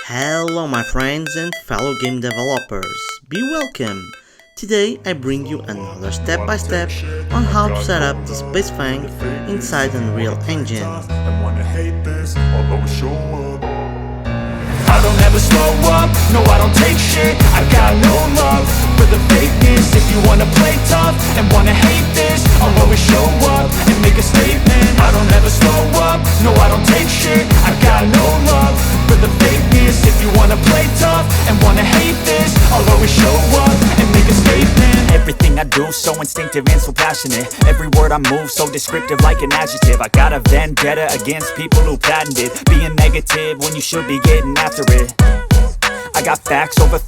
Hello my friends and fellow game developers, be welcome! Today I bring you another step-by-step on how to set up the SpaceFang inside Unreal Engine. I don't ever slow up, no I don't take shit. I got no love for the fakeness. If you wanna play tough and wanna hate this, I'll always show up and make a statement. I don't ever slow up, no I don't take shit. I got no love for the fakeness. If you wanna play tough and wanna hate this, I'll always show up and make a statement. Everything I do so instinctive and so passionate. Every word I move so descriptive like an adjective. I got a vendetta against people who patented being negative when you should be getting after it. I got facts over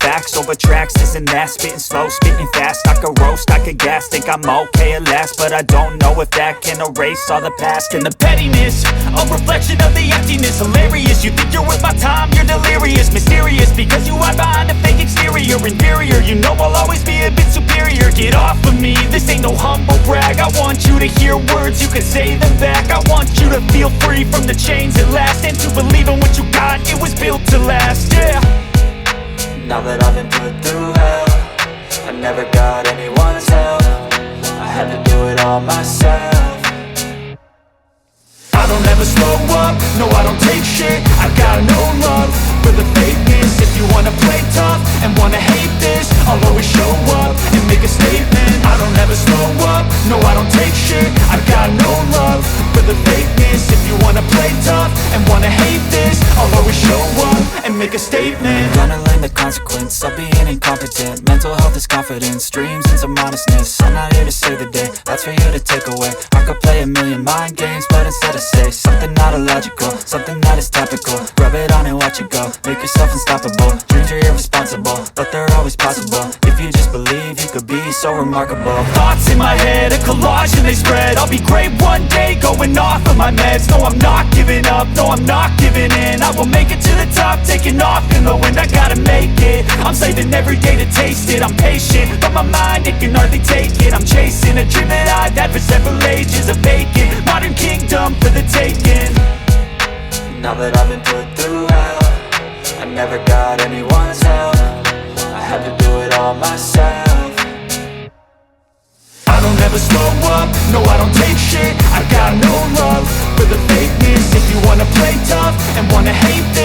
tracks, this and that. Spitting slow, spitting fast, I could roast, I could gas. Think I'm okay at last, but I don't know if that can erase all the past. And the pettiness, a reflection of the emptiness. Hilarious, you think you're worth my time, you're delirious. Mysterious, because you hide behind a fake exterior. Inferior, you know I'll always be a bit superior. Get off of me, this ain't no humble brag. I want you to hear words, you can say them back. I want you to feel free from the chains at last, and to believe in what you got, it was built to last, yeah. Now that I've been put through hell, I never got anyone's help. I had to do it all myself. I don't ever slow up, no I don't take shit. I got no love for the fakeness. If you wanna play tough and wanna hate this, I'll always show up and make a statement. I don't ever slow up, no I don't take shit. I got no love for the fakeness. If you wanna play tough and wanna hate this, I'll always show up and make a statement. Gonna learn the consequence of being incompetent. Mental health is confidence, dreams and some honestness. I'm not here to save the day, that's for you to take away. I could play a million mind games, but instead I say something not illogical, something that is topical. Rub it on and watch it go, make yourself unstoppable. Dreams are irresponsible, but they're always possible. If you just believe, you could be so remarkable. Thoughts in my head, a collage and they spread. I'll be great one day, going off of my meds. No, I'm not giving up, no, I'm not giving in. I will make it to the top, taking off in the wind. I gotta make it, I'm saving every day to taste it. I'm patient, but my mind, it can hardly take it. I'm chasing a dream that I've had for several ages. A vacant, modern kingdom for the taking. Now that I've been put through hell, I never got anyone's help. I had to do it all myself. I don't ever slow up, no I don't take shit. I got no love for the fakeness. If you wanna play tough and wanna hate this,